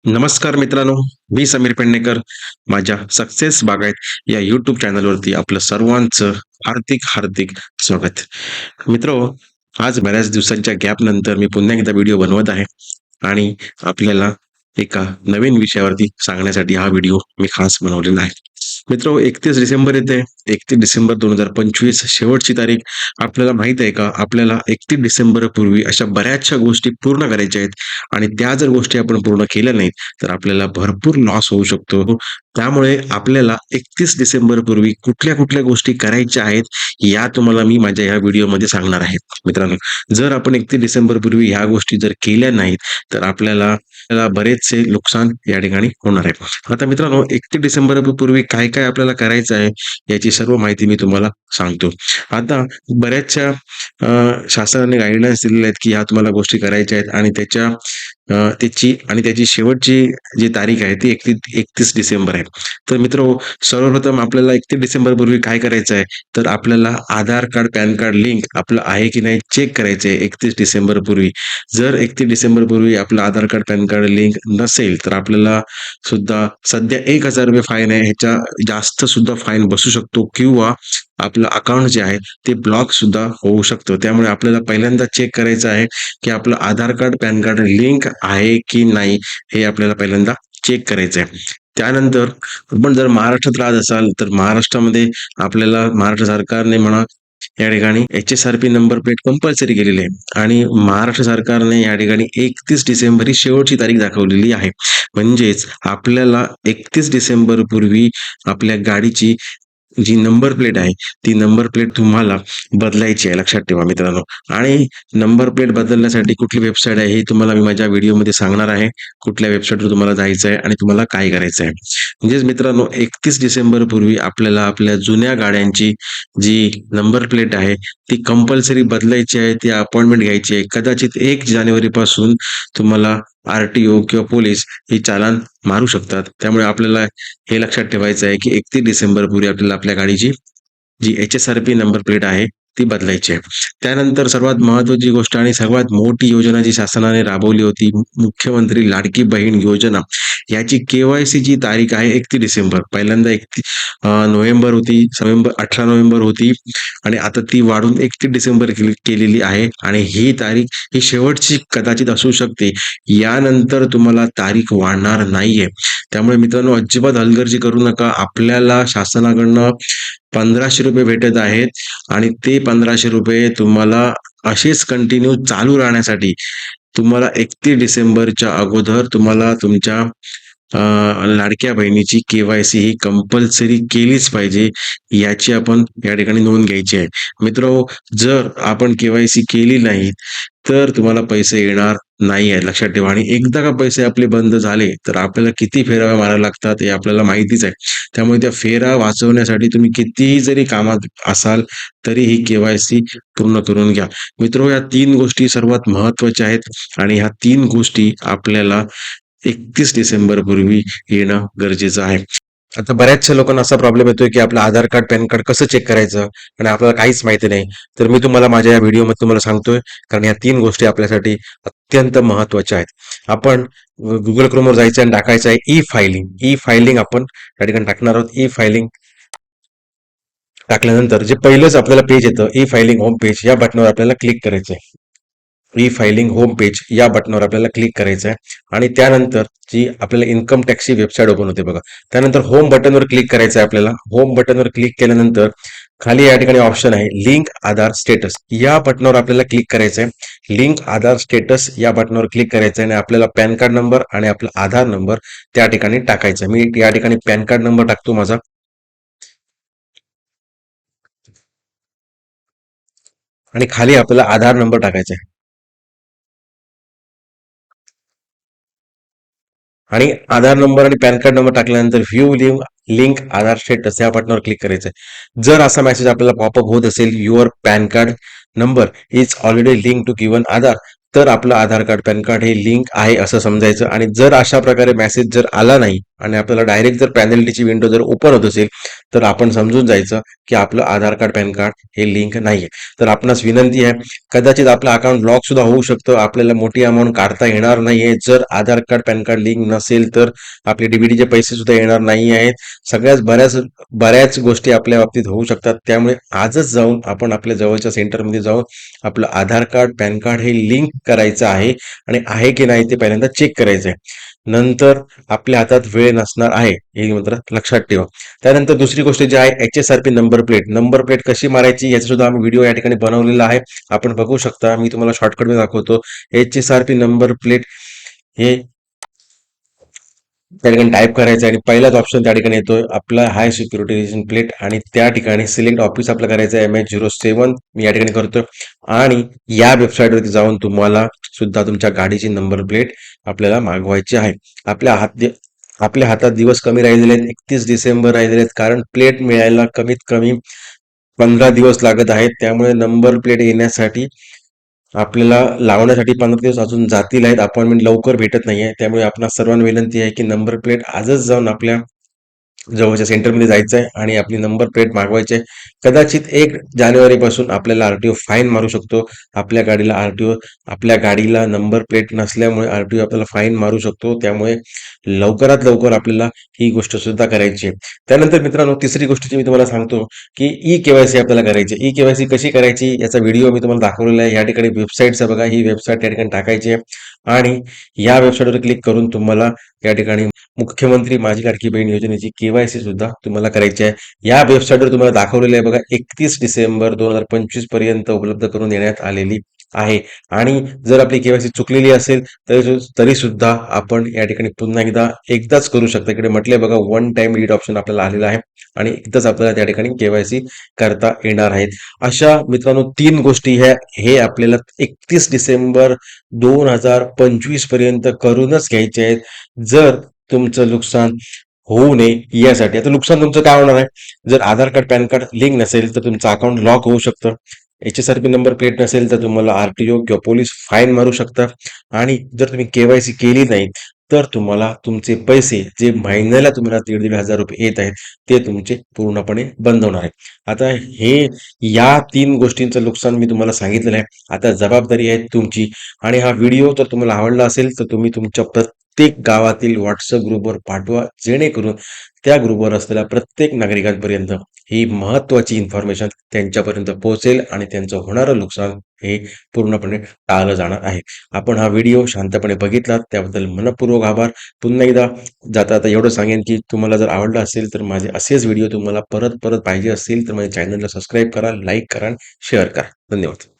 नमस्कार मित्रांनो, मी समीर पेडणेकर. माझ्या सक्सेस बागायत या यूट्यूब चॅनलवरती आपलं सर्वांचं हार्दिक हार्दिक स्वागत. मित्रो, आज बऱ्याच दिवसांच्या गॅप नंतर मी पुन्हा एकदा व्हिडिओ बनवत आहे आणि आपल्याला एका नवीन विषयावरती सांगण्यासाठी हा व्हिडिओ मी खास बनवलेला आहे. मित्रो, 31 डिसेंबर येते. 31 डिसेंबर 2025 शेवटची तारीख. आपल्याला माहित आहे का, आपल्याला 31 डिसेंबर पूर्वी अशा बऱ्याचशा गोष्टी पूर्ण करायच्या आहेत आणि त्या जर गोष्टी आपण पूर्ण केल्या नाहीत, तर आपल्याला भरपूर लॉस होऊ शकतो. त्यामुळे आपल्याला 31 डिसेंबर पूर्वी कुठल्या-कुठल्या गोष्टी करायच्या आहेत, या तुम्हाला मी माझ्या ह्या व्हिडिओमध्ये सांगणार आहे. मित्रांनो, जर आपण 31 डिसेंबर पूर्वी ह्या गोष्टी जर केल्या नाहीत, तर आपल्याला बरेचसे नुकसान या ठिकाणी होणार आहे. आता मित्रांनो, 31 डिसेंबर पूर्वी काय-काय आपल्याला करायचं आहे, याची सर्व माहिती मी तुम्हाला सांगतो. आता बऱ्याचशा शासनाने गाईडलाईन्स दिलेल्या आहेत, की ह्या तुम्हाला गोष्टी करायच्या आहेत आणि त्याची शेवटची जी तारीख आहे ती 31 डिसेंबर आहे. तर मित्रो, सर्वप्रथम आपल्याला 31 डिसेंबर पूर्वी काय करायचं आहे, तर आपल्याला आधार कार्ड, पॅन कार्ड लिंक आपलं आहे की नाही चेक करायचं आहे 31 डिसेंबर पूर्वी. जर 31 डिसेंबर पूर्वी आपलं Aadhaar card, PAN card link नसेल, तर आपल्याला सुद्धा सध्या ₹1000 फाईन आहे. ह्याच्या जास्त सुद्धा फाईन बसू शकतो किंवा आपलं अकाउंट जे आहे ते ब्लॉक सुद्धा होऊ शकतं. त्यामुळे आपल्याला पहिल्यांदा चेक करायचं आहे, की आपलं Aadhaar card, PAN card link आहे की नाही, हे आपल्याला पहिल्यांदा चेक करायचं आहे. त्यानंतर आपण जर महाराष्ट्रात राहत असाल, तर महाराष्ट्रामध्ये आपल्याला महाराष्ट्र सरकारने म्हणा, या ठिकाणी एच-एस-आर-पी नंबर प्लेट कंपल्सरी केलेली आहे आणि महाराष्ट्र सरकारने या ठिकाणी 31 डिसेंबर ही शेवटची तारीख दाखवलेली आहे. म्हणजेच आपल्याला 31 डिसेंबर पूर्वी आपल्या गाडीची जी नंबर प्लेट आहे, ती नंबर प्लेट तुम्हाला बदलायची आहे. लक्षात ठेवा मित्रांनो. आणि नंबर प्लेट बदलण्यासाठी कुठली वेबसाईट आहे, हे तुम्हाला मी माझ्या व्हिडिओमध्ये सांगणार आहे. कुठल्या वेबसाईटवर तुम्हाला जायचं आहे आणि तुम्हाला काय करायचं आहे. म्हणजेच मित्रांनो, 31 डिसेंबर पूर्वी आपल्याला आपल्या जुन्या गाड्यांची जी नंबर प्लेट आहे, ती कंपल्सरी बदलायची आहे. ती अपॉइंटमेंट घ्यायची आहे. कदाचित 1 जानेवारीपासून तुम्हाला आर-टी-ओ किंवा पोलीस हे चालान मारू शकतात. त्यामुळे आपल्याला हे लक्षात ठेवायचं आहे, की 31 डिसेंबर पूर्वी आपल्याला आपल्या गाडीची जी एच-एस-आर-पी नंबर प्लेट आहे, ती बदलायची आहे. त्यानंतर सर्वात महत्त्वाची गोष्ट आणि सर्वात मोठी योजना जी शासनाने राबवली होती, मुख्यमंत्री लाडकी बहीण योजना, याची के-वाय-सीची तारीख आहे 31 डिसेंबर. पहिल्यांदा नोव्हेंबर होती, 18 नोव्हेंबर होती आणि आता ती वाढून 31 डिसेंबर केलेली आहे आणि ही तारीख ही शेवटची कदाचित असू शकते. यानंतर तुम्हाला तारीख वाढणार नाहीये. त्यामुळे मित्रांनो, अजिबात हलगर्जी करू नका. आपल्याला शासनाकडनं ₹1500 भेटत आहेत आणि ते ₹1500 तुम्हाला असेच कंटिन्यू चालू राहण्यासाठी तुम्हाला 31 डिसेंबरच्या अगोदर तुम्हाला तुमच्या लाडक्या बहिणीची के-वाय-सी ही कंपल्सरी केलीच पाहिजे. याची आपण या ठिकाणी नोंद घ्यायची आहे. मित्रो, जर आपण के-वाय-सी केली नाही, तर तुम्हाला पैसे येणार नाही आहे. लक्षात ठेवा. आणि एकदा का पैसे आपले बंद झाले, तर आपल्याला किती फेऱ्या माराव्या लागतात हे आपल्याला माहितीच आहे. त्यामुळे त्या फेऱ्या वाचवण्यासाठी तुम्ही कितीही जरी कामात असाल, तरी ही के-वाय-सी पूर्ण करून घ्या. मित्रो, या 3 गोष्टी सर्वात महत्त्वाच्या आहेत आणि ह्या 3 गोष्टी आपल्याला 31 डिसेंबर पूर्वी येणं गरजेचं आहे. आता बऱ्याचशा लोकांना असा प्रॉब्लेम येतोय, की आपलं आधार कार्ड, पॅन कार्ड कसं चेक करायचं आणि आपल्याला काहीच माहिती नाही. तर मी तुम्हाला माझ्या या व्हिडिओमध्ये तुम्हाला सांगतोय, कारण ह्या 3 गोष्टी आपल्यासाठी अत्यंत महत्त्वाच्या आहेत. आपण Google Chromeवर जायचं आणि टाकायचं आहे ई-फायलिंग. ई-फायलिंग आपण या ठिकाणी टाकणार आहोत. ई-फायलिंग टाकल्यानंतर जे पहिलंच आपल्याला पेज येतं, ई-फायलिंग होम पेज, या बटनावर आपल्याला क्लिक करायचं आहे. ई-फायलिंग होम पेज या बटनावर आपल्याला क्लिक करायचं आहे आणि त्यानंतर जी आपल्याला इन्कम टॅक्सची वेबसाईट ओपन होते बघा. त्यानंतर होम बटनवर क्लिक करायचं आहे आपल्याला. होम बटनवर क्लिक केल्यानंतर खाली या ठिकाणी ऑप्शन आहे लिंक आधार स्टेटस. या बटनावर आपल्याला क्लिक करायचं आहे. लिंक आधार स्टेटस या बटनावर क्लिक करायचं आहे आणि आपल्याला पॅन कार्ड नंबर आणि आपला आधार नंबर त्या ठिकाणी टाकायचा आहे. मी या ठिकाणी पॅन कार्ड नंबर टाकतो माझा आणि खाली आपल्याला आधार नंबर टाकायचा आहे. आणि आधार नंबर आणि पॅन कार्ड नंबर टाकल्यानंतर व्ह्यू लिंक आधार स्टेटस या बटनावर क्लिक करायचं आहे. जर असा मेसेज आपल्याला पॉपअप होत असेल, your PAN card number is already link to given Aadhaar, तर आपलं आधार कार्ड, पॅन कार्ड हे लिंक आहे असं समजायचं. आणि जर अशा प्रकारे मेसेज जर आला नाही, आणि आपल्याला डायरेक्ट जर पॅनल्टीची विंडो जर ओपन होत असेल तर आपण समजून जायचं की आपलं आधार कार्ड पॅन कार्ड हे लिंक नाहीये. तर आपणास विनंती आहे, कदाचित आपलं अकाउंट लॉक सुद्धा होऊ शकतं, आपल्याला मोठी अमाऊंट काढता येणार नाहीये जर आधार कार्ड पॅन कार्ड लिंक नसेल तर. आपले डीबीटीचे पैसे सुद्धा येणार नाही आहेत. सगळ्याच बऱ्याच बऱ्याच गोष्टी आपल्या बाबतीत होऊ शकतात. त्यामुळे आजच जाऊन आपण आपल्या जवळच्या सेंटरमध्ये जाऊन आपलं आधार कार्ड पॅन कार्ड हे लिंक करायचं आहे आणि आहे की नाही ते पहिल्यांदा चेक करायचं आहे. नंतर आपल्या हातात वेळ नसणार आहे हे मात्र लक्षात ठेवा. त्यानंतर दुसरी गोष्ट जी आहे HSRP नंबर प्लेट कशी मारायची याचा सुद्धा आम्ही व्हिडिओ या ठिकाणी बनवलेला आहे. आपण बघू शकता, मी तुम्हाला शॉर्टकट मध्ये दाखवतो. HSRP नंबर प्लेट हे त्या ठिकाणी टाईप करायचं आणि पहिलाच ऑप्शन त्या ठिकाणी येतोय आपला हाय सिक्युरिटी रिजन प्लेट आणि त्या ठिकाणी सिलेक्ट ऑफिस आपलं करायचं आहे MH07 मी या ठिकाणी करतोय. आणि या वेबसाईटवरती जाऊन तुम्हाला सुद्धा तुमच्या गाडीची नंबर प्लेट आपल्याला मागवायची आहे. आपल्या हातात दिवस कमी राहिलेले आहेत, 31 डिसेंबर राहिलेले आहेत, कारण प्लेट मिळायला कमीत कमी 15 दिवस लागत आहेत. त्यामुळे नंबर प्लेट येण्यासाठी आपल्याला लावण्यासाठी 15 दिवस अजून जातील आहेत. अपॉइंटमेंट लवकर भेटत नाहीये. त्यामुळे आपणा सर्वांना विनंती आहे की नंबर प्लेट आजच जाऊन आपल्या जवळच्या सेंटरमध्ये जायचं आहे आणि आपली नंबर प्लेट मागवायची आहे. कदाचित 1 पासून आपल्याला आरटीओ फाईन मारू शकतो. आपल्या गाडीला नंबर प्लेट नसल्यामुळे आरटीओ आपल्याला फाईन मारू शकतो. त्यामुळे लवकरात लवकर आपल्याला ही गोष्ट सुद्धा करायची आहे. त्यानंतर मित्रांनो, तिसरी गोष्ट जी मी तुम्हाला सांगतो की ई-केवायसी आपल्याला करायची आहे. ई-केवायसी कशी करायची याचा व्हिडिओ मी तुम्हाला दाखवलेला आहे. या ठिकाणी वेबसाईटचं बघा, ही वेबसाईट या ठिकाणी टाकायची आहे आणि या वेबसाईटवर क्लिक करून तुम्हाला या ठिकाणी मुख्यमंत्री माझी लाडकी बहीण योजनेची केवायसी सुद्धा तुम्हाला करायची आहे. या वेबसाईटवर तुम्हाला दाखवलेलं आहे बघा, 31 डिसेंबर 2025 पर्यंत उपलब्ध करून देण्यात आलेली आहे. आणि जर आपली केवायसी चुकलेली असेल तरी सुद्धा आपण या ठिकाणी पुन्हा एकदाच करू शकता. इकडे म्हटलंय बघा, वन टाइम लीड ऑप्शन आपल्याला आलेला आहे आणि एकदाच आपल्याला त्या ठिकाणी केवायसी करता येणार आहेत. अशा मित्रांनो 3 गोष्टी हे आपल्याला 31 डिसेंबर 2025 पर्यंत करूनच घ्यायचे आहेत. जर तुमचं नुकसान होऊ नये यासाठी. आता नुकसान तुमचं काय होणार आहे? जर आधार कार्ड पॅन कार्ड लिंक नसेल तर तुमचं अकाउंट लॉक होऊ शकतं. HSRP नंबर प्लेट नसेल तर तुम्हाला आरटीओ किंवा पोलीस फाईन मारू शकतात. आणि जर तुम्ही केवायसी केली नाही तर तुम्हाला तुमचे पैसे जे महिन्याला तुम्हाला 1,500 रुपये येत आहेत ते तुमचे पूर्णपणे बंद होणार आहेत. आता या 3 गोष्टींचं नुकसान मी तुम्हाला सांगितलेलं आहे. आता जबाबदारी आहे तुमची. आणि हा व्हिडिओ जर तुम्हाला आवडला असेल तर तुम्ही तुमच्या प्रत्येक गावातील व्हॉट्सअप ग्रुपवर पाठवा, जेणेकरून त्या ग्रुपवर असलेल्या प्रत्येक नागरिकांपर्यंत ही महत्त्वाची इन्फॉर्मेशन त्यांच्यापर्यंत पोहोचेल आणि त्यांचं होणारं नुकसान हे पूर्णपणे टाळलं जाणार आहे. आपण हा व्हिडिओ शांतपणे बघितलात त्याबद्दल मनःपूर्वक आभार. पुन्हा एकदा जाता जाता एवढं सांगेन की तुम्हाला जर आवडलं असेल तर माझे असेच व्हिडिओ तुम्हाला परत परत पाहिजे असतील तर माझ्या चॅनलला सबस्क्राईब करा, लाईक करा, शेअर करा. धन्यवाद.